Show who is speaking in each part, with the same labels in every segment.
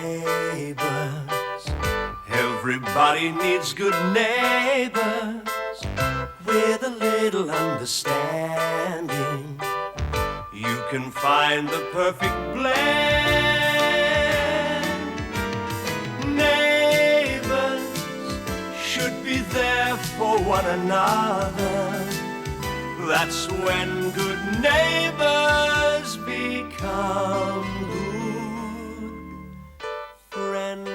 Speaker 1: Neighbours, everybody needs good neighbours with a little understanding. You can find the perfect blend. Neighbours should be there for one another. That's when good neighbours become good friends.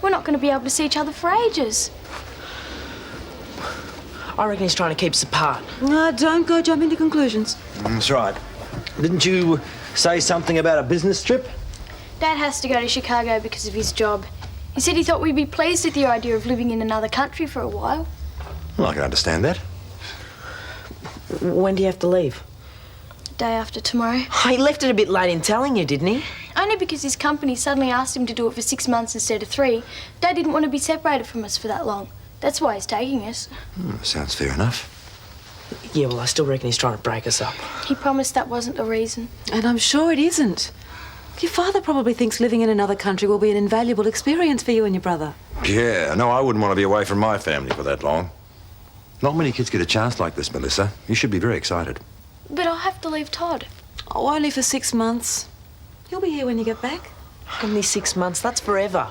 Speaker 2: We're not going to be able to see each other for ages.
Speaker 3: I reckon he's trying to keep us apart.
Speaker 4: No, don't go jumping to conclusions.
Speaker 5: That's right. Didn't you say something about a business trip?
Speaker 2: Dad has to go to Chicago because of his job. He said he thought we'd be pleased with the idea of living in another country for a while.
Speaker 5: Well, I can understand that.
Speaker 3: When do you have to leave?
Speaker 2: Day after tomorrow.
Speaker 3: Oh, he left it a bit late in telling you, didn't he?
Speaker 2: Only because his company suddenly asked him to do it for 6 months instead of 3. Dad didn't want to be separated from us for that long. That's why he's taking us.
Speaker 5: Sounds fair enough.
Speaker 3: Yeah, well, I still reckon he's trying to break us up.
Speaker 2: He promised that wasn't the reason.
Speaker 4: And I'm sure it isn't. Your father probably thinks living in another country will be an invaluable experience for you and your brother.
Speaker 5: Yeah, no, I wouldn't want to be away from my family for that long. Not many kids get a chance like this, Melissa. You should be very excited.
Speaker 2: But I'll have to leave Todd.
Speaker 4: Oh, only for 6 months. He'll be here when you get back.
Speaker 3: Only 6 months, that's forever.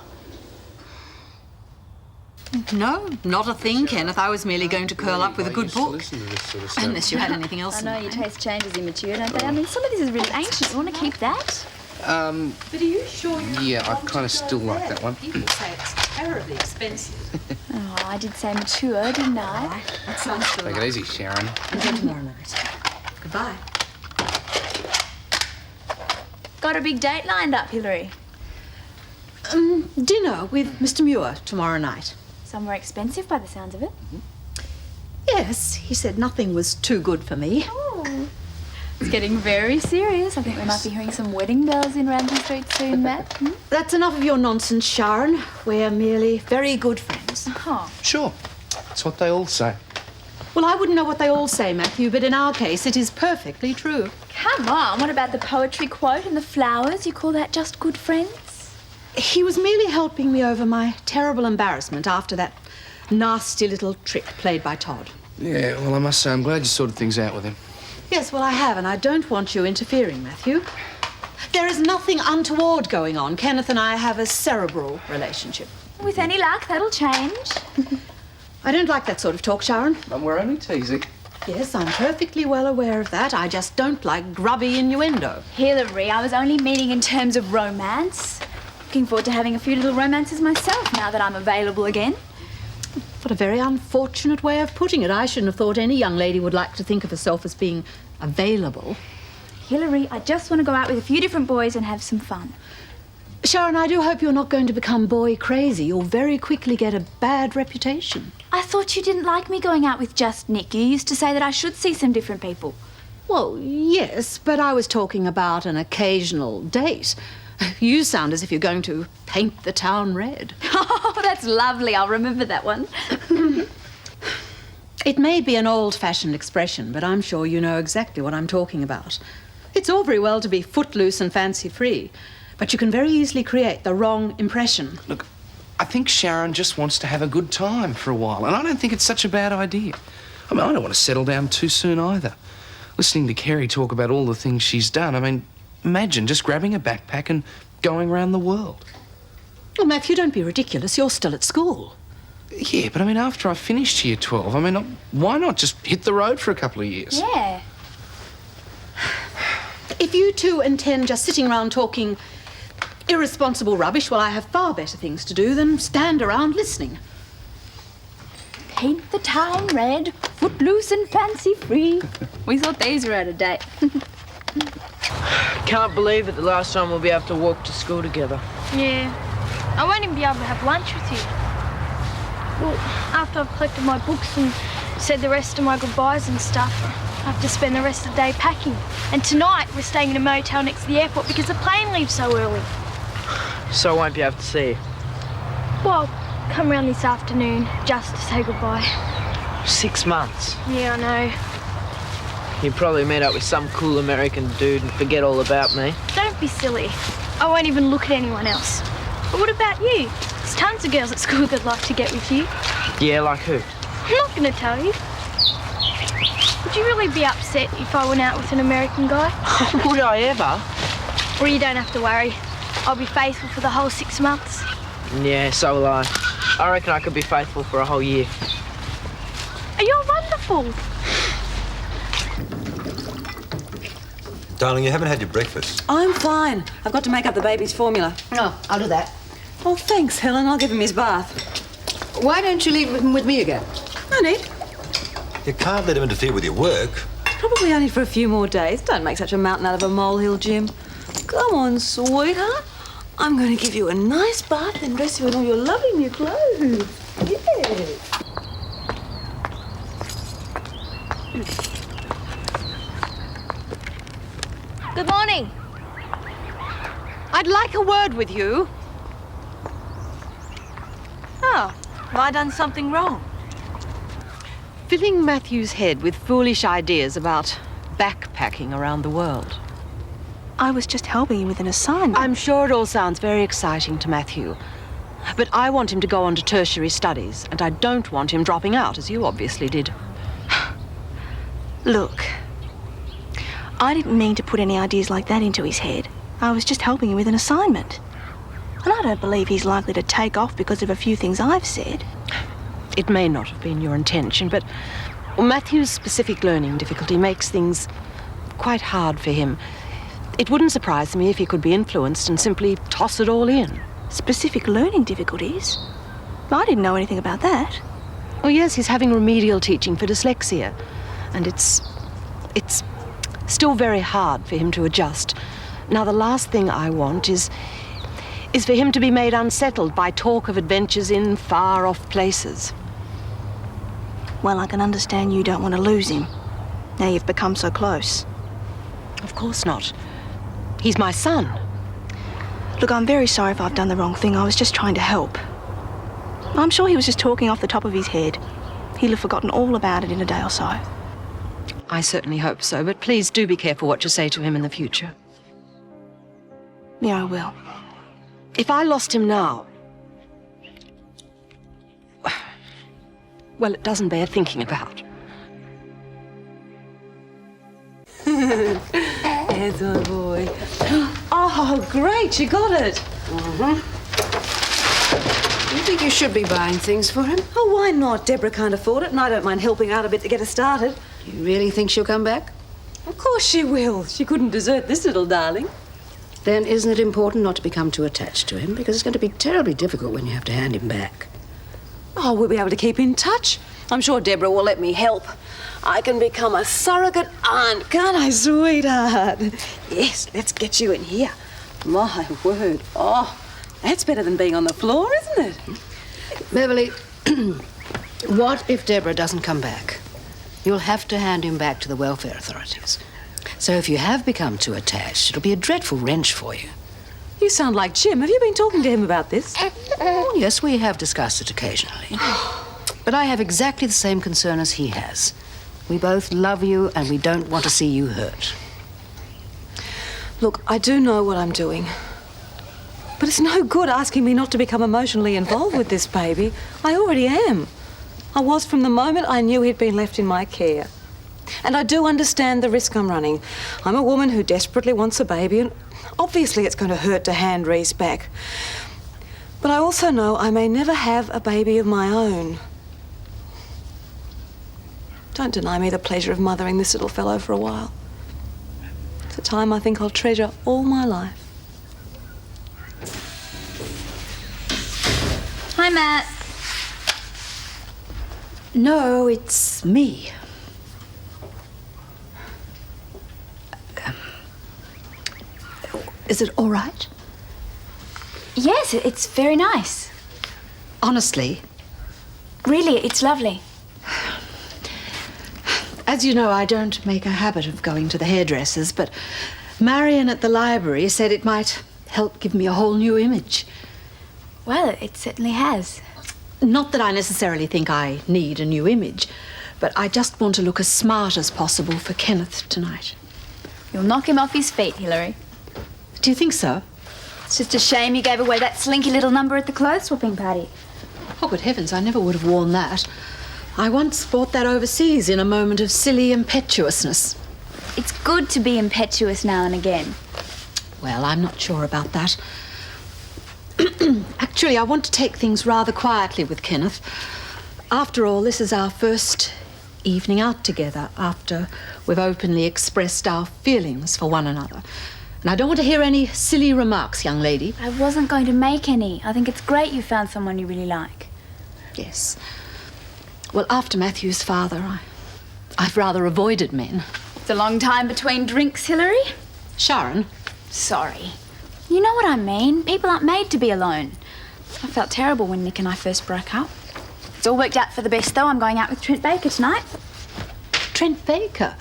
Speaker 6: No, not a thing, Kenneth. I was merely going to curl up with a good book. Unless you had anything else.
Speaker 7: I know your taste changes in mature, don't they? I mean, some of this is really ancient. You want to keep that?
Speaker 4: But are you sure you...
Speaker 8: Yeah, I kind of still like that one.
Speaker 4: People say it's terribly expensive.
Speaker 7: Oh, I did say mature, didn't I?
Speaker 4: That sounds good.
Speaker 8: Take it easy, Sharon.
Speaker 4: Until tomorrow night. Goodbye.
Speaker 7: Got a big date lined up, Hilary.
Speaker 6: Dinner with Mr. Muir tomorrow night.
Speaker 7: Somewhere expensive by the sounds of it.
Speaker 6: Yes, he said nothing was too good for me.
Speaker 7: Oh, it's getting very serious. I think we might be hearing some wedding bells in Ramsay Street soon, Matt.
Speaker 6: That's enough of your nonsense, Sharon. We're merely very good friends.
Speaker 7: Oh.
Speaker 8: Sure, that's what they all say.
Speaker 6: Well, I wouldn't know what they all say, Matthew, but in our case, it is perfectly true.
Speaker 7: Come on, what about the poetry quote and the flowers? You call that just good friends?
Speaker 6: He was merely helping me over my terrible embarrassment after that nasty little trick played by Todd.
Speaker 8: Yeah, well, I must say, I'm glad you sorted things out with him.
Speaker 6: Yes, well, I have, and I don't want you interfering, Matthew. There is nothing untoward going on. Kenneth and I have a cerebral relationship.
Speaker 7: With any luck, that'll change.
Speaker 6: I don't like that sort of talk, Sharon.
Speaker 8: But we're only teasing.
Speaker 6: Yes, I'm perfectly well aware of that. I just don't like grubby innuendo.
Speaker 7: Hilary, I was only meaning in terms of romance. Looking forward to having a few little romances myself now that I'm available again.
Speaker 6: What a very unfortunate way of putting it. I shouldn't have thought any young lady would like to think of herself as being available.
Speaker 7: Hilary, I just want to go out with a few different boys and have some fun.
Speaker 6: Sharon, I do hope you're not going to become boy crazy. You'll very quickly get a bad reputation.
Speaker 7: I thought you didn't like me going out with just Nick. You used to say that I should see some different people.
Speaker 6: Well, yes, but I was talking about an occasional date. You sound as if you're going to paint the town red.
Speaker 7: Oh, that's lovely. I'll remember that one.
Speaker 6: It may be an old-fashioned expression, but I'm sure you know exactly what I'm talking about. It's all very well to be footloose and fancy-free, but you can very easily create the wrong impression.
Speaker 8: Look, I think Sharon just wants to have a good time for a while, and I don't think it's such a bad idea. I mean, I don't want to settle down too soon either. Listening to Kerry talk about all the things she's done, I mean, imagine just grabbing a backpack and going around the world.
Speaker 6: Well, Matthew, don't be ridiculous. You're still at school.
Speaker 8: Yeah, but I mean, after I finished year 12, I mean, why not just hit the road for a couple of years?
Speaker 7: Yeah.
Speaker 6: If you two intend just sitting around talking irresponsible rubbish, well, I have far better things to do than stand around listening.
Speaker 7: Paint the town red, footloose and fancy-free. We thought these were out of date.
Speaker 3: Can't believe it, the last time we'll be able to walk to school together.
Speaker 2: Yeah. I won't even be able to have lunch with you. Well, after I've collected my books and said the rest of my goodbyes and stuff, I have to spend the rest of the day packing. And tonight we're staying in a motel next to the airport because the plane leaves so early.
Speaker 3: So I won't be able to see you.
Speaker 2: Well, come round this afternoon just to say goodbye.
Speaker 3: 6 months.
Speaker 2: Yeah, I know.
Speaker 3: You probably meet up with some cool American dude and forget all about me.
Speaker 2: Don't be silly. I won't even look at anyone else. But what about you? There's tons of girls at school that'd like to get with you.
Speaker 3: Yeah, like who?
Speaker 2: I'm not going to tell you. Would you really be upset if I went out with an American guy?
Speaker 3: Would I ever?
Speaker 2: Well, you don't have to worry. I'll be faithful for the whole 6 months.
Speaker 3: Yeah, so will I. I reckon I could be faithful for a whole year.
Speaker 2: You're wonderful.
Speaker 5: Darling, you haven't had your breakfast.
Speaker 4: I'm fine. I've got to make up the baby's formula.
Speaker 9: Oh, I'll do that.
Speaker 4: Oh, thanks, Helen. I'll give him his bath.
Speaker 9: Why don't you leave him with me again?
Speaker 4: No need.
Speaker 5: You can't let him interfere with your work.
Speaker 4: Probably only for a few more days. Don't make such a mountain out of a molehill, Jim. Come on, sweetheart. I'm going to give you a nice bath and dress you in all your lovely new clothes. Yes.
Speaker 2: Good morning.
Speaker 9: I'd like a word with you.
Speaker 2: Oh, have I done something wrong?
Speaker 6: Filling Matthew's head with foolish ideas about backpacking around the world.
Speaker 2: I was just helping you with an assignment.
Speaker 6: I'm sure it all sounds very exciting to Matthew. But I want him to go on to tertiary studies, and I don't want him dropping out, as you obviously did.
Speaker 2: Look, I didn't mean to put any ideas like that into his head. I was just helping him with an assignment. And I don't believe he's likely to take off because of a few things I've said.
Speaker 6: It may not have been your intention, but Matthew's specific learning difficulty makes things quite hard for him. It wouldn't surprise me if he could be influenced and simply toss it all in.
Speaker 2: Specific learning difficulties? I didn't know anything about that.
Speaker 6: Oh, yes, he's having remedial teaching for dyslexia. And it's still very hard for him to adjust. Now, the last thing I want is for him to be made unsettled by talk of adventures in far-off places.
Speaker 2: Well, I can understand you don't want to lose him. Now you've become so close.
Speaker 6: Of course not. He's my son.
Speaker 2: Look, I'm very sorry if I've done the wrong thing. I was just trying to help. I'm sure he was just talking off the top of his head. He'll have forgotten all about it in a day or so.
Speaker 6: I certainly hope so, but please do be careful what you say to him in the future.
Speaker 2: Yeah, I will.
Speaker 6: If I lost him now, well, it doesn't bear thinking about.
Speaker 4: There's my boy. Oh, great, you got it.
Speaker 9: You think you should be buying things for him?
Speaker 4: Oh, why not? Debra can't afford it, and I don't mind helping out a bit to get her started.
Speaker 9: You really think she'll come back?
Speaker 4: Of course she will. She couldn't desert this little darling.
Speaker 9: Then isn't it important not to become too attached to him? Because it's going to be terribly difficult when you have to hand him back.
Speaker 4: Oh, we'll be able to keep in touch. I'm sure Debra will let me help. I can become a surrogate aunt, can't I, sweetheart? Yes, let's get you in here. My word. Oh, that's better than being on the floor, isn't it?
Speaker 9: Beverley, what if Debra doesn't come back? You'll have to hand him back to the welfare authorities. So if you have become too attached, it'll be a dreadful wrench for you.
Speaker 4: You sound like Jim. Have you been talking to him about this?
Speaker 9: Oh, yes, we have discussed it occasionally. But I have exactly the same concern as he has. We both love you and we don't want to see you hurt.
Speaker 4: Look, I do know what I'm doing. But it's no good asking me not to become emotionally involved with this baby. I already am. I was from the moment I knew he'd been left in my care. And I do understand the risk I'm running. I'm a woman who desperately wants a baby, and obviously it's going to hurt to hand Reese back. But I also know I may never have a baby of my own. Don't deny me the pleasure of mothering this little fellow for a while. It's a time I think I'll treasure all my life.
Speaker 7: Hi, Matt. No, it's me. Is it all right? Yes, it's very nice.
Speaker 6: Honestly,
Speaker 7: Really, it's lovely.
Speaker 6: as you know, I don't make a habit of going to the hairdressers, but Marion at the library said it might help give me a whole new image.
Speaker 7: Well, it certainly has.
Speaker 6: Not that I necessarily think I need a new image, but I just want to look as smart as possible for Kenneth tonight.
Speaker 7: You'll knock him off his feet, Hilary.
Speaker 6: Do you think so?
Speaker 7: It's just a shame you gave away that slinky little number at the clothes swapping party.
Speaker 6: Oh, good heavens, I never would have worn that. I once bought that overseas in a moment of silly impetuousness.
Speaker 7: It's good to be impetuous now and again.
Speaker 6: Well, I'm not sure about that. Actually, I want to take things rather quietly with Kenneth. After all, this is our first evening out together after we've openly expressed our feelings for one another. And I don't want to hear any silly remarks, young lady.
Speaker 7: I wasn't going to make any. I think it's great you found someone you really like.
Speaker 6: Yes. Well, after Matthew's father, I've rather avoided men.
Speaker 7: It's a long time between drinks, Hilary.
Speaker 6: Sharon?
Speaker 7: Sorry. You know what I mean. People aren't made to be alone. I felt terrible when Nick and I first broke up. It's all worked out for the best, though. I'm going out with Trent Baker tonight.
Speaker 6: Trent Baker?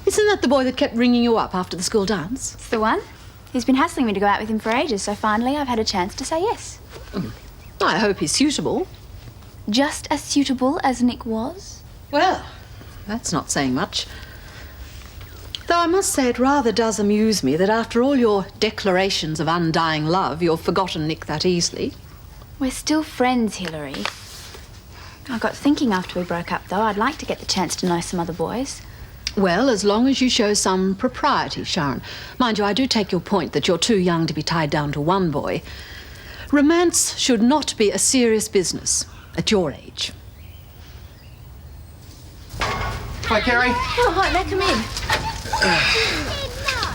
Speaker 6: Isn't that the boy that kept ringing you up after the school dance?
Speaker 7: It's the one. He's been hassling me to go out with him for ages, so finally I've had a chance to say yes.
Speaker 6: I hope he's suitable.
Speaker 7: Just as suitable as Nick was?
Speaker 6: Well, that's not saying much. Though I must say it rather does amuse me that after all your declarations of undying love, you've forgotten Nick that easily.
Speaker 7: We're still friends, Hilary. I got thinking after we broke up, though, I'd like to get the chance to know some other boys.
Speaker 6: Well, as long as you show some propriety, Sharon. Mind you, I do take your point that you're too young to be tied down to one boy. Romance should not be a serious business at your age.
Speaker 8: Hi, Kerry.
Speaker 2: Oh, hi, now come in.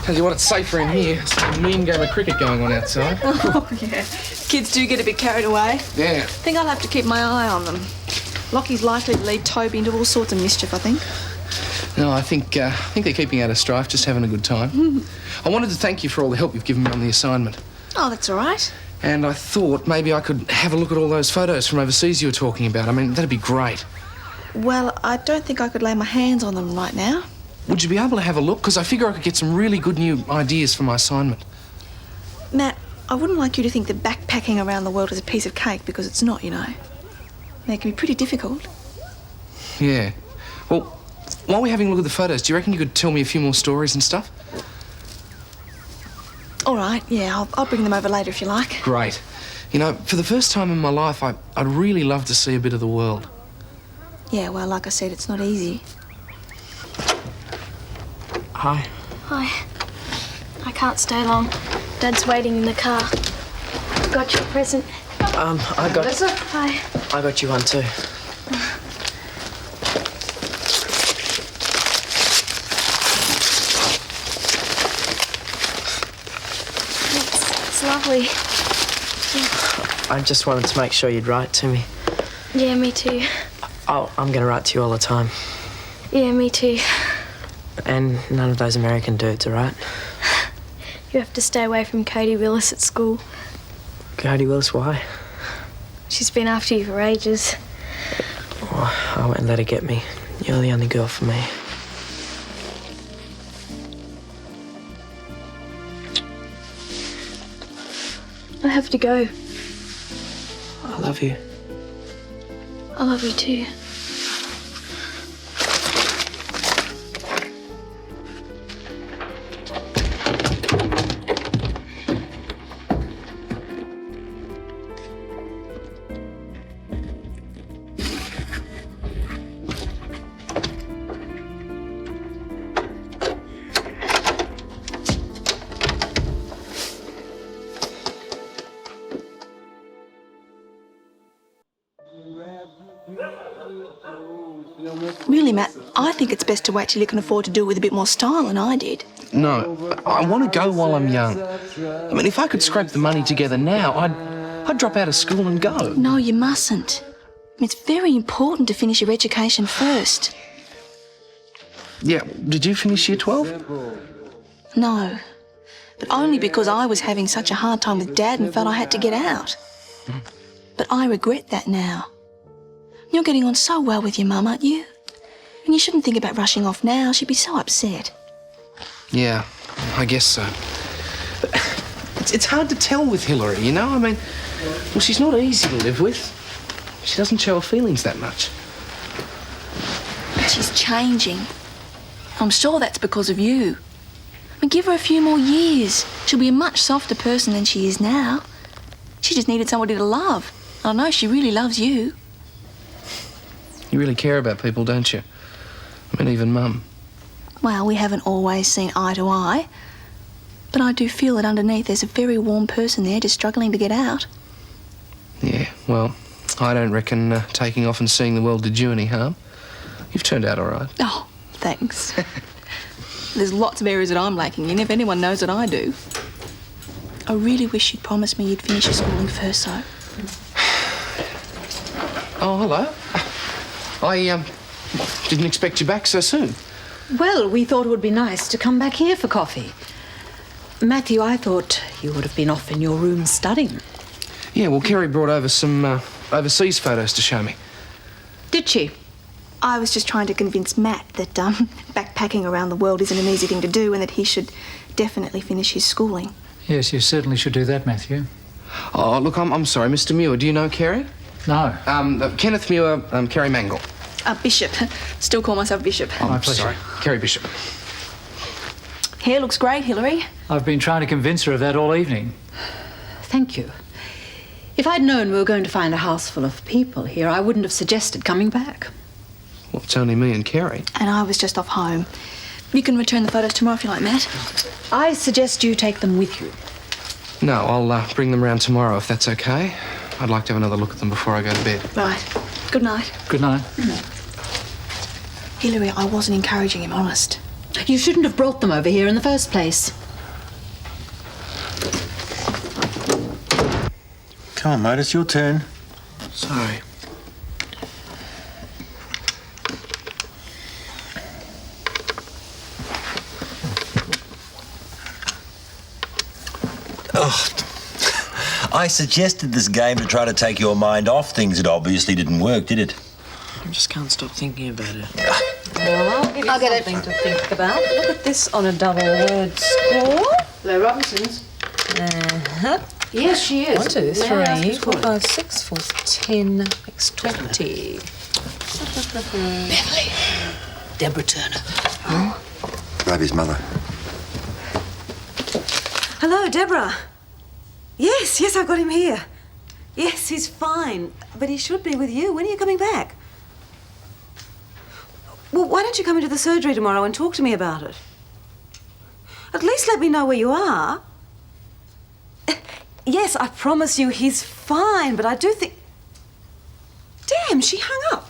Speaker 8: Tell you what, it's safer in here. It's a mean game of cricket going on outside.
Speaker 10: Oh, yeah. Kids do get a bit carried away.
Speaker 8: Yeah.
Speaker 10: I think I'll have to keep my eye on them. Lockie's likely to lead Toby into all sorts of mischief, I think.
Speaker 8: No, I think they're keeping out of strife, just having a good time. I wanted to thank you for all the help you've given me on the assignment.
Speaker 10: Oh, that's all right.
Speaker 8: And I thought maybe I could have a look at all those photos from overseas you were talking about. I mean, that'd be great.
Speaker 10: Well, I don't think I could lay my hands on them right now.
Speaker 8: Would you be able to have a look? Because I figure I could get some really good new ideas for my assignment.
Speaker 10: Matt, I wouldn't like you to think that backpacking around the world is a piece of cake, because it's not, you know. It can be pretty difficult.
Speaker 8: Yeah. Well, while we're having a look at the photos, do you reckon you could tell me a few more stories and stuff?
Speaker 10: All right, yeah, I'll bring them over later if you like.
Speaker 8: Great. You know, for the first time in my life, I'd really love to see a bit of the world.
Speaker 10: Yeah, well, like I said, it's not easy.
Speaker 8: Hi.
Speaker 2: Hi. I can't stay long. Dad's waiting in the car. Got you a present.
Speaker 3: I got...
Speaker 2: Melissa? Hi.
Speaker 3: I got you one too.
Speaker 2: It's lovely.
Speaker 3: I just wanted to make sure you'd write to me.
Speaker 2: Yeah, me too.
Speaker 3: Oh, I'm going to write to you all the time.
Speaker 2: Yeah, me too.
Speaker 3: And none of those American dudes, all right?
Speaker 2: You have to stay away from Cody Willis at school.
Speaker 3: Cody Willis, why?
Speaker 2: She's been after you for ages.
Speaker 3: Oh, I won't let her get me. You're the only girl for me.
Speaker 2: I have to go.
Speaker 3: I love you.
Speaker 2: I love you too.
Speaker 10: Really, Matt, I think it's best to wait till you can afford to do it with a bit more style than I did.
Speaker 8: No, I want to go while I'm young. I mean, if I could scrape the money together now, I'd drop out of school and go.
Speaker 10: No, you mustn't. It's very important to finish your education first.
Speaker 8: Yeah, did you finish year 12?
Speaker 10: No, but only because I was having such a hard time with Dad and felt I had to get out. But I regret that now. You're getting on so well with your mum, aren't you? And you shouldn't think about rushing off now. She'd be so upset.
Speaker 8: Yeah, I guess so. But it's hard to tell with Hilary, you know? I mean, well, she's not easy to live with. She doesn't show her feelings that much.
Speaker 10: But she's changing. I'm sure that's because of you. But give her a few more years. She'll be a much softer person than she is now. She just needed somebody to love. I know she really loves you.
Speaker 8: You really care about people, don't you? I mean, even Mum.
Speaker 10: Well, we haven't always seen eye to eye. But I do feel that underneath there's a very warm person there just struggling to get out.
Speaker 8: Yeah, well, I don't reckon taking off and seeing the world did you any harm. You've turned out all right.
Speaker 10: Oh, thanks. There's lots of areas that I'm lacking in, if anyone knows what I do. I really wish you'd promised me you'd finish your schooling first, though.
Speaker 8: Oh, hello. I didn't expect you back so soon.
Speaker 4: Well, we thought it would be nice to come back here for coffee. Matthew, I thought you would have been off in your room studying.
Speaker 8: Yeah, well, Kerry brought over some overseas photos to show me.
Speaker 4: Did she?
Speaker 10: I was just trying to convince Matt that backpacking around the world isn't an easy thing to do and that he should definitely finish his schooling.
Speaker 11: Yes, you certainly should do that, Matthew.
Speaker 8: Oh, look, I'm sorry, Mr. Muir. Do you know Kerry?
Speaker 11: No.
Speaker 8: Kenneth Muir, Kerry Mangel.
Speaker 10: Bishop. Still call myself Bishop.
Speaker 8: Oh,
Speaker 11: My pleasure.
Speaker 8: sorry. Kerry Bishop.
Speaker 10: Hair looks great, Hilary.
Speaker 11: I've been trying to convince her of that all evening.
Speaker 4: Thank you. If I'd known we were going to find a house full of people here, I wouldn't have suggested coming back.
Speaker 8: Well, it's only me and Kerry.
Speaker 10: And I was just off home. You can return the photos tomorrow if you like, Matt.
Speaker 4: I suggest you take them with you.
Speaker 8: No, I'll bring them round tomorrow if that's okay. I'd like to have another look at them before I go to bed.
Speaker 10: Right. Good night.
Speaker 11: Good night.
Speaker 10: Hilary, I wasn't encouraging him, honest.
Speaker 4: You shouldn't have brought them over here in the first place.
Speaker 5: Come on, mate, it's your turn.
Speaker 8: Sorry.
Speaker 1: I suggested this game to try to take your mind off things. It obviously didn't work, did it?
Speaker 3: I just can't stop thinking about it.
Speaker 4: Well, I'll give you something to think about. Look at this on a double word score.
Speaker 9: Hello, Robinsons.
Speaker 4: Uh-huh.
Speaker 9: Yes, she is.
Speaker 4: 1, 2,
Speaker 9: May I ask
Speaker 4: 3,
Speaker 9: who's
Speaker 4: 4,
Speaker 9: calling?
Speaker 4: 5, 6, 4, 10, makes 20.
Speaker 9: Beverley. Debra Turner.
Speaker 5: Grab his mother.
Speaker 4: Hello, Debra. Yes, I've got him here. Yes, he's fine, but he should be with you. When are you coming back? Well, why don't you come into the surgery tomorrow and talk to me about it? At least let me know where you are. Yes, I promise you he's fine, but I do think... Damn, she hung up.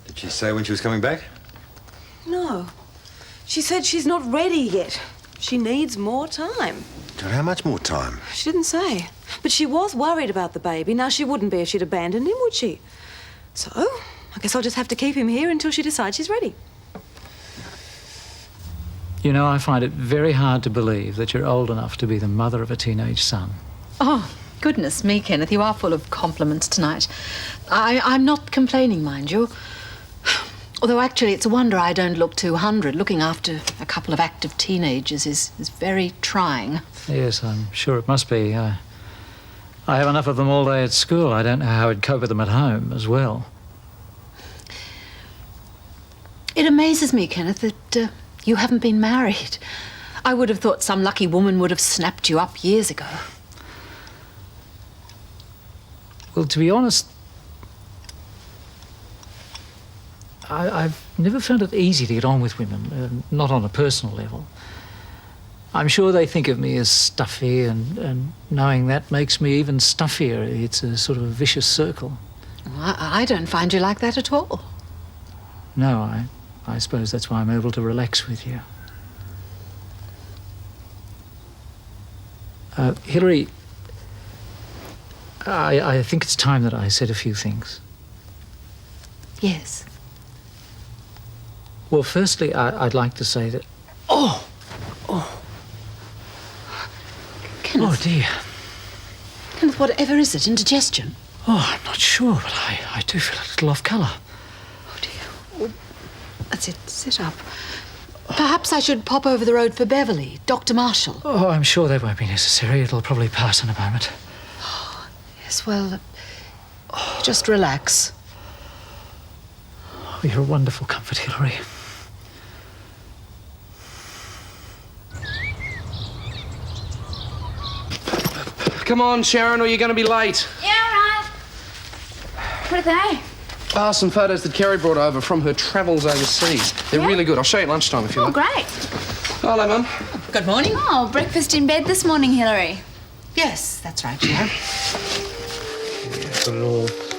Speaker 5: Did she say when she was coming back?
Speaker 4: No. She said she's not ready yet. She needs more time.
Speaker 5: God, how much more time?
Speaker 4: She didn't say. But she was worried about the baby. Now, she wouldn't be if she'd abandoned him, would she? So, I guess I'll just have to keep him here until she decides she's ready.
Speaker 11: You know, I find it very hard to believe that you're old enough to be the mother of a teenage son.
Speaker 4: Oh, goodness me, Kenneth. You are full of compliments tonight. I'm not complaining, mind you. Although, actually, it's a wonder I don't look 200. Looking after a couple of active teenagers is very trying.
Speaker 11: Yes, I'm sure it must be. I have enough of them all day at school. I don't know how I'd cope with them at home as well.
Speaker 4: It amazes me, Kenneth, that you haven't been married. I would have thought some lucky woman would have snapped you up years ago.
Speaker 11: Well, to be honest, I've never found it easy to get on with women, not on a personal level. I'm sure they think of me as stuffy, and knowing that makes me even stuffier. It's a sort of a vicious circle.
Speaker 4: I don't find you like that at all.
Speaker 11: No, I suppose that's why I'm able to relax with you. Hilary, I think it's time that I said a few things.
Speaker 4: Yes.
Speaker 11: Well, firstly, I'd like to say that... Oh!
Speaker 4: Kenneth.
Speaker 11: Oh, dear.
Speaker 4: Kenneth, whatever is it? Indigestion?
Speaker 11: Oh, I'm not sure, but I do feel a little off colour.
Speaker 4: Oh, dear. That's it. Sit up. Perhaps I should pop over the road for Beverley, Dr. Marshall.
Speaker 11: Oh, I'm sure that won't be necessary. It'll probably pass in a moment.
Speaker 4: Oh, yes, well, just relax.
Speaker 11: Oh, you're a wonderful comfort, Hilary.
Speaker 8: Come on, Sharon, or you're going to be late.
Speaker 7: Yeah, all right. What are they?
Speaker 8: Ah, some photos that Kerry brought over from her travels overseas. They're really good. I'll show you at lunchtime if you
Speaker 7: Oh,
Speaker 8: like.
Speaker 7: great.
Speaker 8: Hello, Mum.
Speaker 12: Good morning.
Speaker 7: Oh, breakfast in bed this morning, Hilary.
Speaker 12: Yes, that's right, Sharon.
Speaker 8: Got it all